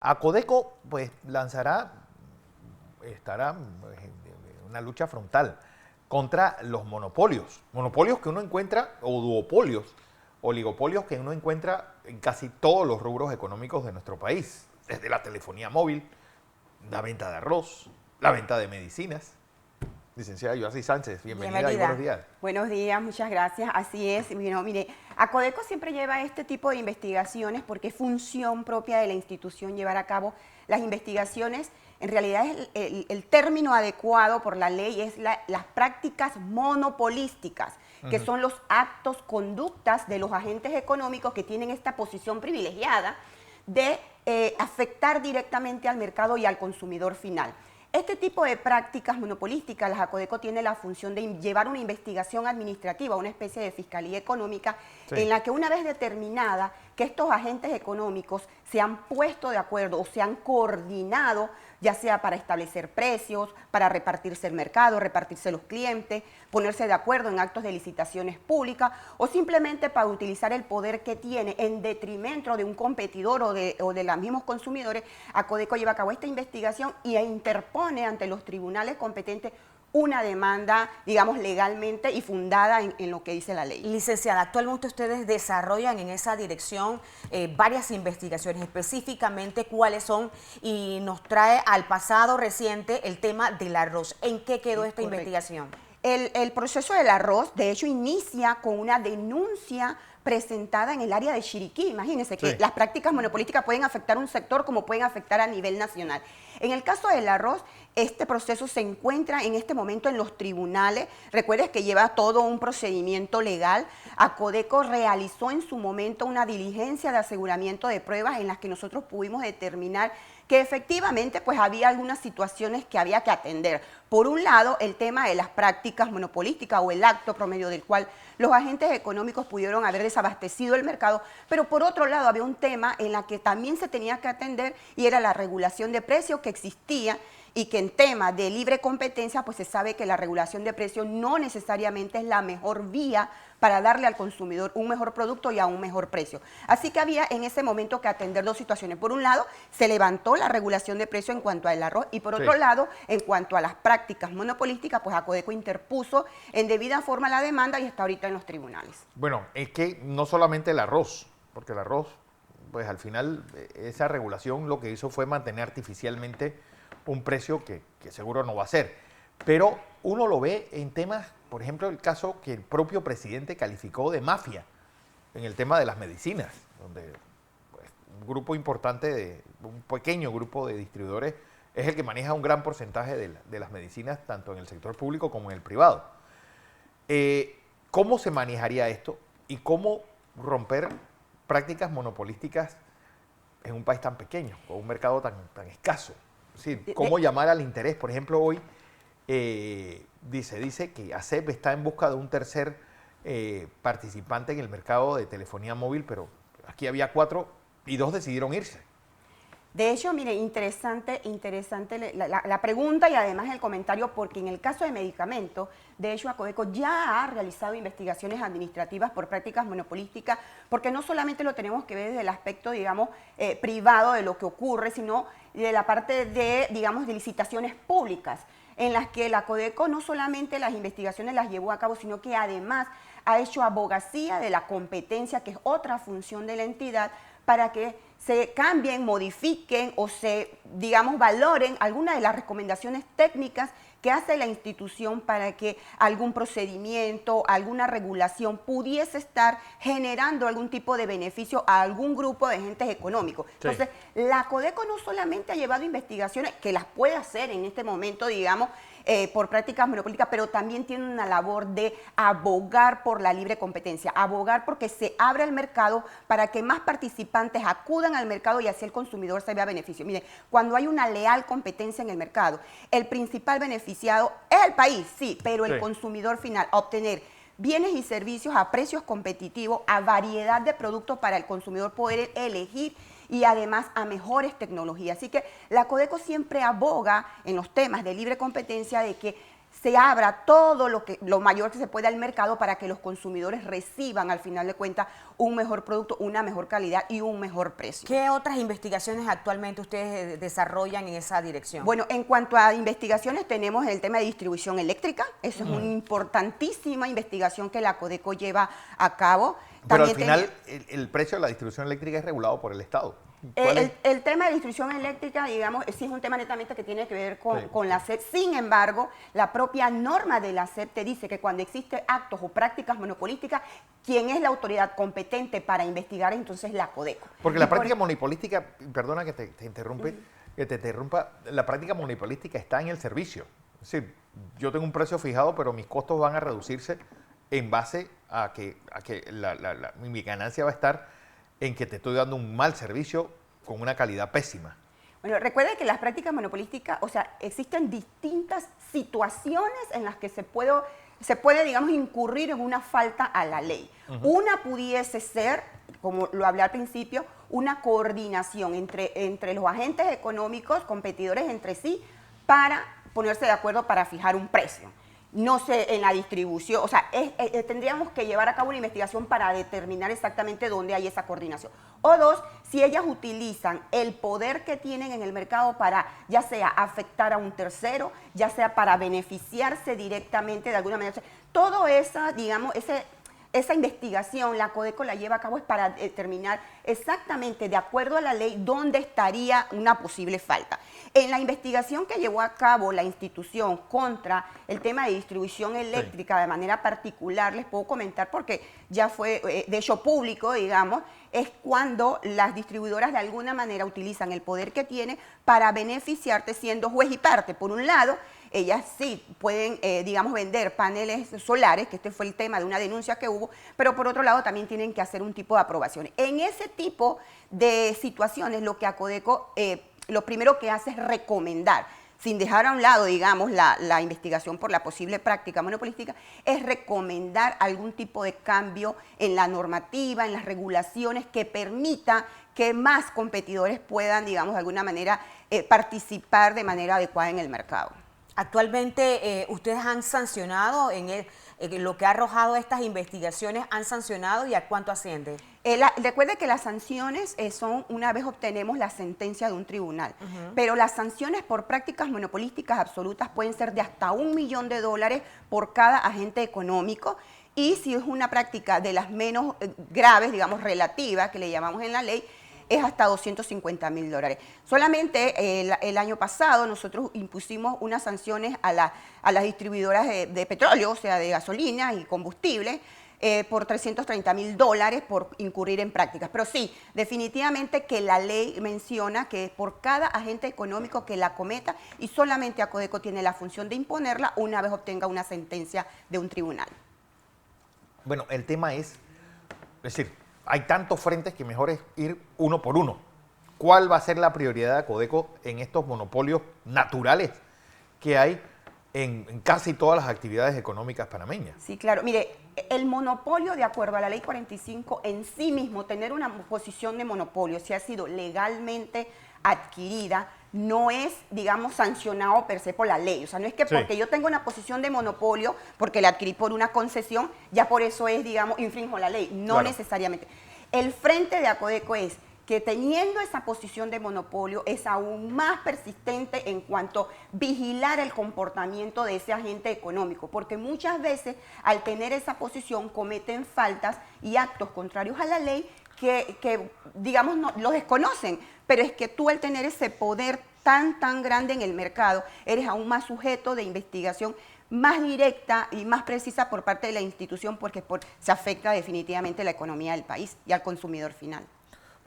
Acodeco pues estará en una lucha frontal contra los monopolios, monopolios que uno encuentra, o duopolios, oligopolios que uno encuentra en casi todos los rubros económicos de nuestro país, desde la telefonía móvil, la venta de arroz, la venta de medicinas. Licenciada Yoasy Sánchez, bienvenida y buenos días. Buenos días, muchas gracias. Así es. Bueno, mire, Acodeco siempre lleva este tipo de investigaciones porque es función propia de la institución llevar a cabo las investigaciones. En realidad es el término adecuado por la ley es las prácticas monopolísticas, que son los actos, conductas de los agentes económicos que tienen esta posición privilegiada de afectar directamente al mercado y al consumidor final. Este tipo de prácticas monopolísticas, la Acodeco tiene la función de llevar una investigación administrativa, una especie de fiscalía económica, sí, en la que una vez determinada que estos agentes económicos se han puesto de acuerdo o se han coordinado, ya sea para establecer precios, para repartirse el mercado, repartirse los clientes, ponerse de acuerdo en actos de licitaciones públicas o simplemente para utilizar el poder que tiene en detrimento de un competidor o de los mismos consumidores, Acodeco lleva a cabo esta investigación y interpone ante los tribunales competentes una demanda, digamos, legalmente y fundada en lo que dice la ley. Licenciada, actualmente ustedes desarrollan en esa dirección varias investigaciones, específicamente cuáles son, y nos trae al pasado reciente el tema del arroz. ¿En qué quedó esta investigación? El proceso del arroz, de hecho, inicia con una denuncia presentada en el área de Chiriquí. Imagínense que las prácticas monopolísticas pueden afectar un sector como pueden afectar a nivel nacional. En el caso del arroz, este proceso se encuentra en este momento en los tribunales. Recuerdes que lleva todo un procedimiento legal. Acodeco realizó en su momento una diligencia de aseguramiento de pruebas en las que nosotros pudimos determinar que efectivamente pues había algunas situaciones que había que atender. Por un lado, el tema de las prácticas monopolísticas o el acto promedio del cual los agentes económicos pudieron haber desabastecido el mercado, pero por otro lado había un tema en la que también se tenía que atender y era la regulación de precios que existía y que en tema de libre competencia pues se sabe que la regulación de precios no necesariamente es la mejor vía para darle al consumidor un mejor producto y a un mejor precio. Así que había en ese momento que atender dos situaciones. Por un lado, se levantó la regulación de precios en cuanto al arroz y por otro lado, en cuanto a las prácticas monopolísticas, pues Acodeco interpuso en debida forma la demanda y está ahorita en los tribunales. Bueno, es que no solamente el arroz, porque el arroz, pues al final esa regulación lo que hizo fue mantener artificialmente un precio que seguro no va a ser. Pero uno lo ve en temas, por ejemplo, el caso que el propio presidente calificó de mafia en el tema de las medicinas, donde pues, un pequeño grupo de distribuidores es el que maneja un gran porcentaje de las medicinas, tanto en el sector público como en el privado. ¿Cómo se manejaría esto y cómo romper prácticas monopolísticas en un país tan pequeño, con un mercado tan escaso? Es decir, ¿cómo llamar al interés? Por ejemplo, hoy dice que ASEP está en busca de un tercer participante en el mercado de telefonía móvil, pero aquí había 4 y 2 decidieron irse. De hecho, mire, interesante la pregunta y además el comentario, porque en el caso de medicamentos, de hecho, Acodeco ya ha realizado investigaciones administrativas por prácticas monopolísticas, porque no solamente lo tenemos que ver desde el aspecto, digamos, privado de lo que ocurre, sino de la parte de, digamos, de licitaciones públicas, en las que la Acodeco no solamente las investigaciones las llevó a cabo, sino que además ha hecho abogacía de la competencia, que es otra función de la entidad, para que se cambien, modifiquen o se, digamos, valoren algunas de las recomendaciones técnicas que hace la institución para que algún procedimiento, alguna regulación pudiese estar generando algún tipo de beneficio a algún grupo de agentes económicos. Sí. Entonces, la Acodeco no solamente ha llevado investigaciones, que las puede hacer en este momento, digamos, por prácticas monopólicas, pero también tiene una labor de abogar por la libre competencia, abogar porque se abra el mercado para que más participantes acudan al mercado y así el consumidor se vea beneficio. Miren, cuando hay una leal competencia en el mercado, el principal beneficiado es el país, sí, pero el consumidor final, a obtener bienes y servicios a precios competitivos, a variedad de productos para el consumidor poder elegir y además a mejores tecnologías. Así que la Acodeco siempre aboga en los temas de libre competencia de que se abra todo lo mayor que se pueda al mercado para que los consumidores reciban al final de cuentas un mejor producto, una mejor calidad y un mejor precio. ¿Qué otras investigaciones actualmente ustedes desarrollan en esa dirección? Bueno, en cuanto a investigaciones tenemos el tema de distribución eléctrica, eso es una importantísima investigación que la Codeco lleva a cabo. Pero al También final el precio de la distribución eléctrica es regulado por el Estado. El tema de distribución eléctrica, digamos, sí es un tema netamente que tiene que ver con, Sí. con la SEP. Sin embargo, la propia norma de la SEP te dice que cuando existen actos o prácticas monopolísticas, quien es la autoridad competente para investigar entonces la Codeco. Porque Y la por- práctica monopolística, perdona que te interrumpa, la práctica monopolística está en el servicio. Es decir, yo tengo un precio fijado, pero mis costos van a reducirse en base a que mi ganancia va a estar en que te estoy dando un mal servicio con una calidad pésima. Bueno, recuerda que las prácticas monopolísticas, o sea, existen distintas situaciones en las que se puede, digamos, incurrir en una falta a la ley. Una pudiese ser, como lo hablé al principio, una coordinación entre los agentes económicos, competidores entre sí, para ponerse de acuerdo para fijar un precio. No sé, en la distribución, o sea, tendríamos que llevar a cabo una investigación para determinar exactamente dónde hay esa coordinación. O dos, si ellas utilizan el poder que tienen en el mercado para, ya sea afectar a un tercero, ya sea para beneficiarse directamente de alguna manera. O sea, todo esa, digamos, esa investigación, la Codeco la lleva a cabo es para determinar exactamente, de acuerdo a la ley, dónde estaría una posible falta. En la investigación que llevó a cabo la institución contra el tema de distribución eléctrica de manera particular, les puedo comentar porque ya fue de hecho público, digamos, es cuando las distribuidoras de alguna manera utilizan el poder que tienen para beneficiarte siendo juez y parte. Por un lado, ellas sí pueden, digamos, vender paneles solares, que este fue el tema de una denuncia que hubo, pero por otro lado también tienen que hacer un tipo de aprobaciones. En ese tipo de situaciones, lo que a Codeco, lo primero que hace es recomendar, sin dejar a un lado, digamos, la investigación por la posible práctica monopolística, es recomendar algún tipo de cambio en la normativa, en las regulaciones que permita que más competidores puedan, digamos, de alguna manera participar de manera adecuada en el mercado. Actualmente, ustedes han sancionado en lo que ha arrojado estas investigaciones, han sancionado y a cuánto asciende. Recuerde que las sanciones son una vez obtenemos la sentencia de un tribunal, pero las sanciones por prácticas monopolísticas absolutas pueden ser de hasta $1 millón por cada agente económico. Y si es una práctica de las menos graves, digamos relativas, que le llamamos en la ley, es hasta $250.000. Solamente el año pasado nosotros impusimos unas sanciones a las distribuidoras de petróleo, o sea, de gasolina y combustible, por $330.000 por incurrir en prácticas. Pero sí, definitivamente que la ley menciona que por cada agente económico que la cometa, y solamente a Codeco tiene la función de imponerla una vez obtenga una sentencia de un tribunal. Bueno, el tema es decir, hay tantos frentes que mejor es ir uno por uno. ¿Cuál va a ser la prioridad de Codeco en estos monopolios naturales que hay en casi todas las actividades económicas panameñas? Sí, claro. Mire, el monopolio, de acuerdo a la ley 45, en sí mismo, tener una posición de monopolio, si ha sido legalmente adquirida, no es, digamos, sancionado per se por la ley. O sea, no es que porque yo tengo una posición de monopolio, porque la adquirí por una concesión, ya por eso es, digamos, infrinjo la ley. No necesariamente. El frente de Acodeco es que teniendo esa posición de monopolio es aún más persistente en cuanto a vigilar el comportamiento de ese agente económico, porque muchas veces al tener esa posición cometen faltas y actos contrarios a la ley que digamos, no, los desconocen, pero es que tú al tener ese poder tan grande en el mercado, eres aún más sujeto de investigación más directa y más precisa por parte de la institución porque se afecta definitivamente la economía del país y al consumidor final.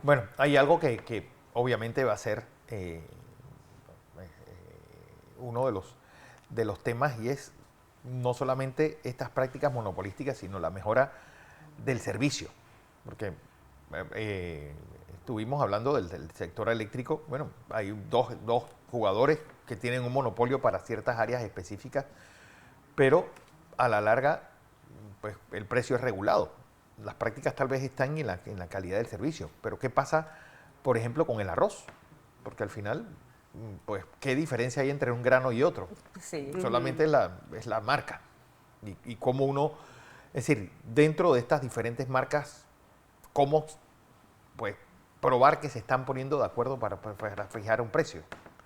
Bueno, hay algo que obviamente va a ser uno de los temas y es no solamente estas prácticas monopolísticas, sino la mejora del servicio. Porque estuvimos hablando del sector eléctrico. Bueno, hay dos jugadores que tienen un monopolio para ciertas áreas específicas, pero a la larga pues, el precio es regulado. Las prácticas tal vez están en la calidad del servicio, pero ¿qué pasa, por ejemplo, con el arroz? Porque al final pues, ¿qué diferencia hay entre un grano y otro? Sí. Solamente es la marca. Y cómo uno, es decir, dentro de estas diferentes marcas, cómo, pues, probar que se están poniendo de acuerdo para fijar un precio.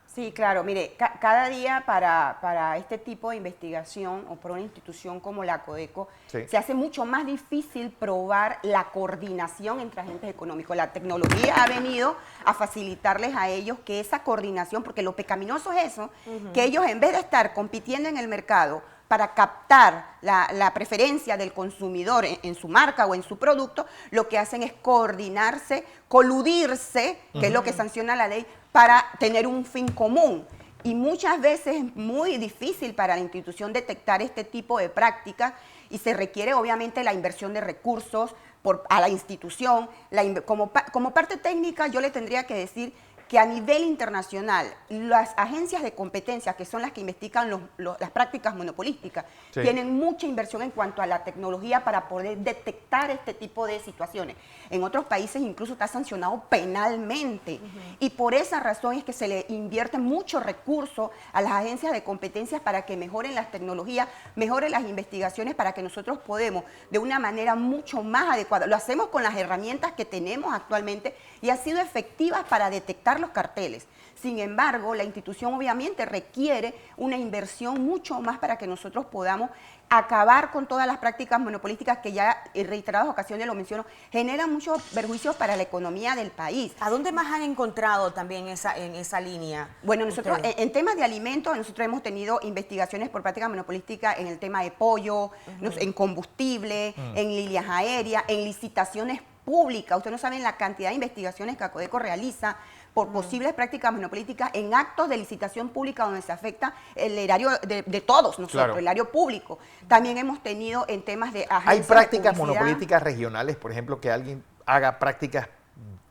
Sí, claro. Mire, cada día para este tipo de investigación o para una institución como la Codeco, Sí. se hace mucho más difícil probar la coordinación entre agentes económicos. La tecnología ha venido a facilitarles a ellos que esa coordinación, porque lo pecaminoso es eso, que ellos en vez de estar compitiendo en el mercado para captar la preferencia del consumidor en su marca o en su producto, lo que hacen es coordinarse, coludirse, que es lo que sanciona la ley, para tener un fin común. Y muchas veces es muy difícil para la institución detectar este tipo de prácticas y se requiere obviamente la inversión de recursos a la institución. Como parte técnica yo le tendría que decir que a nivel internacional las agencias de competencia, que son las que investigan las prácticas monopolísticas, Sí. tienen mucha inversión en cuanto a la tecnología para poder detectar este tipo de situaciones. En otros países incluso está sancionado penalmente. Y por esa razón es que se le invierte mucho recurso a las agencias de competencia para que mejoren las tecnologías, mejoren las investigaciones, para que nosotros podamos de una manera mucho más adecuada. Lo hacemos con las herramientas que tenemos actualmente y ha sido efectiva para detectar los carteles. Sin embargo, la institución obviamente requiere una inversión mucho más para que nosotros podamos acabar con todas las prácticas monopolísticas que ya en reiteradas ocasiones lo menciono, generan muchos perjuicios para la economía del país. ¿A dónde más han encontrado también en esa línea? Bueno, nosotros ustedes? en temas de alimentos, nosotros hemos tenido investigaciones por prácticas monopolísticas en el tema de pollo, en combustible, en líneas aéreas, en licitaciones públicas. Ustedes no saben la cantidad de investigaciones que Acodeco realiza por posibles prácticas monopolíticas en actos de licitación pública donde se afecta el erario de todos nosotros, Claro. el erario público. También hemos tenido en temas de agencias Hay de prácticas publicidad. monopolíticas regionales, por ejemplo, que alguien haga prácticas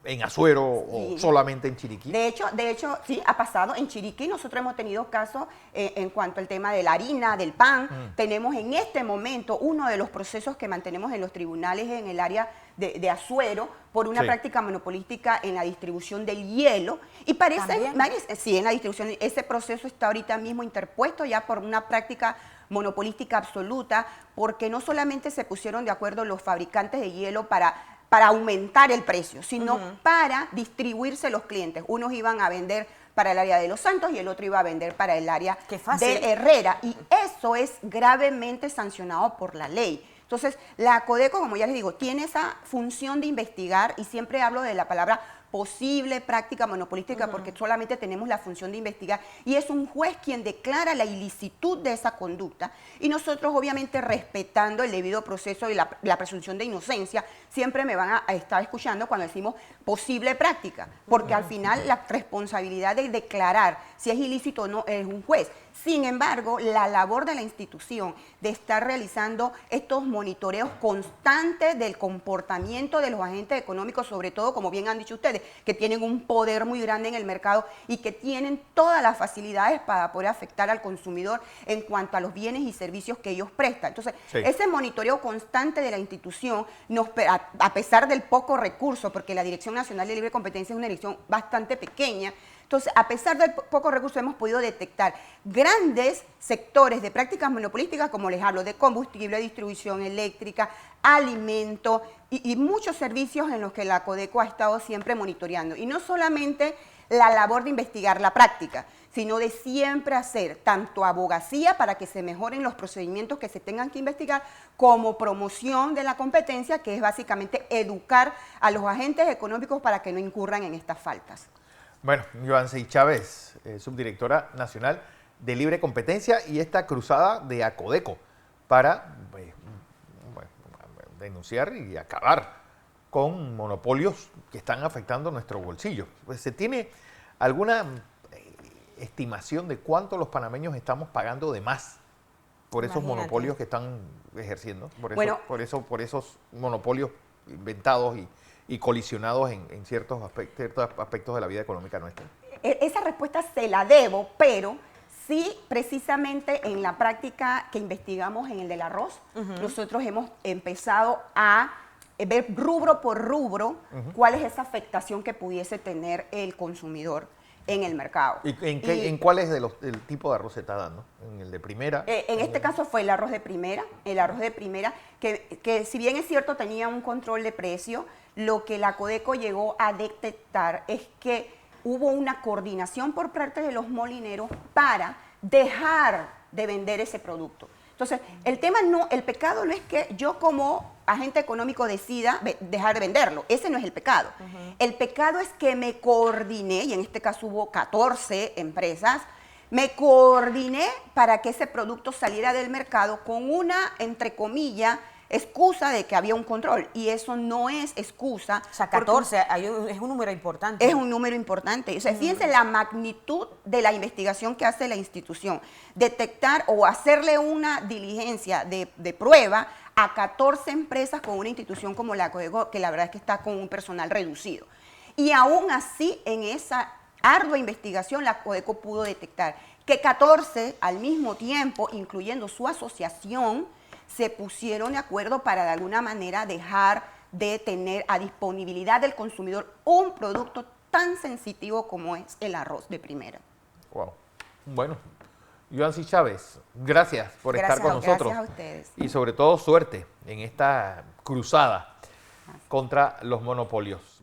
en Azuero o Sí. solamente en Chiriquí. De hecho, sí, ha pasado. En Chiriquí nosotros hemos tenido casos en cuanto al tema de la harina, del pan. Tenemos en este momento uno de los procesos que mantenemos en los tribunales en el área de Azuero por una Sí. práctica monopolística en la distribución del hielo. Y parece, ¿También? sí, en la distribución, ese proceso está ahorita mismo interpuesto ya por una práctica monopolística absoluta, porque no solamente se pusieron de acuerdo los fabricantes de hielo para aumentar el precio, sino para distribuirse los clientes. Unos iban a vender para el área de Los Santos y el otro iba a vender para el área Qué fácil. de Herrera. Y eso es gravemente sancionado por la ley. Entonces, la Codeco, como ya les digo, tiene esa función de investigar, y siempre hablo de la palabra posible práctica monopolística porque solamente tenemos la función de investigar, y es un juez quien declara la ilicitud de esa conducta, y nosotros obviamente respetando el debido proceso y la presunción de inocencia, siempre me van a estar escuchando cuando decimos posible práctica, porque al final la responsabilidad de declarar si es ilícito o no es un juez. Sin embargo, la labor de la institución de estar realizando estos monitoreos constantes del comportamiento de los agentes económicos, sobre todo, como bien han dicho ustedes, que tienen un poder muy grande en el mercado y que tienen todas las facilidades para poder afectar al consumidor en cuanto a los bienes y servicios que ellos prestan. Entonces, Sí. ese monitoreo constante de la institución, a pesar del poco recurso, porque la Dirección Nacional de Libre Competencia es una dirección bastante pequeña, entonces, a pesar del poco recurso, hemos podido detectar grandes sectores de prácticas monopolísticas, como les hablo, de combustible, distribución eléctrica, alimento y muchos servicios en los que la Codeco ha estado siempre monitoreando. Y no solamente la labor de investigar la práctica, sino de siempre hacer tanto abogacía para que se mejoren los procedimientos que se tengan que investigar, como promoción de la competencia, que es básicamente educar a los agentes económicos para que no incurran en estas faltas. Bueno, Joancy Chávez, subdirectora nacional de Libre Competencia, y esta cruzada de Acodeco para denunciar y acabar con monopolios que están afectando nuestro bolsillo. Pues, ¿se tiene alguna estimación de cuánto los panameños estamos pagando de más por esos Imagínate. monopolios que están ejerciendo? Bueno. Por esos monopolios inventados y colisionados en ciertos aspectos de la vida económica nuestra. Esa respuesta se la debo, pero sí, precisamente en la práctica que investigamos en el del arroz, nosotros hemos empezado a ver rubro por rubro cuál es esa afectación que pudiese tener el consumidor. en el mercado. ¿Y en cuáles del tipo de arroz se está dando? ¿En el de primera? En este caso fue el arroz de primera, que si bien es cierto tenía un control de precio, lo que la Codeco llegó a detectar es que hubo una coordinación por parte de los molineros para dejar de vender ese producto. Entonces, el pecado no es que yo como agente económico decida dejar de venderlo, ese no es el pecado. El pecado es que me coordiné, y en este caso hubo 14 empresas, me coordiné para que ese producto saliera del mercado con una, entre comillas, excusa de que había un control, y eso no es excusa. O sea, 14, es un número importante. Es un número importante. O sea, fíjense la magnitud de la investigación que hace la institución. Detectar o hacerle una diligencia de prueba a 14 empresas con una institución como la Codeco, que la verdad es que está con un personal reducido. Y aún así, en esa ardua investigación, la Codeco pudo detectar que 14 al mismo tiempo, incluyendo su asociación, se pusieron de acuerdo para de alguna manera dejar de tener a disponibilidad del consumidor un producto tan sensitivo como es el arroz de primera. Wow. Bueno, Yoancy Chávez, gracias por estar con nosotros. Gracias a ustedes. Y sobre todo suerte en esta cruzada contra los monopolios.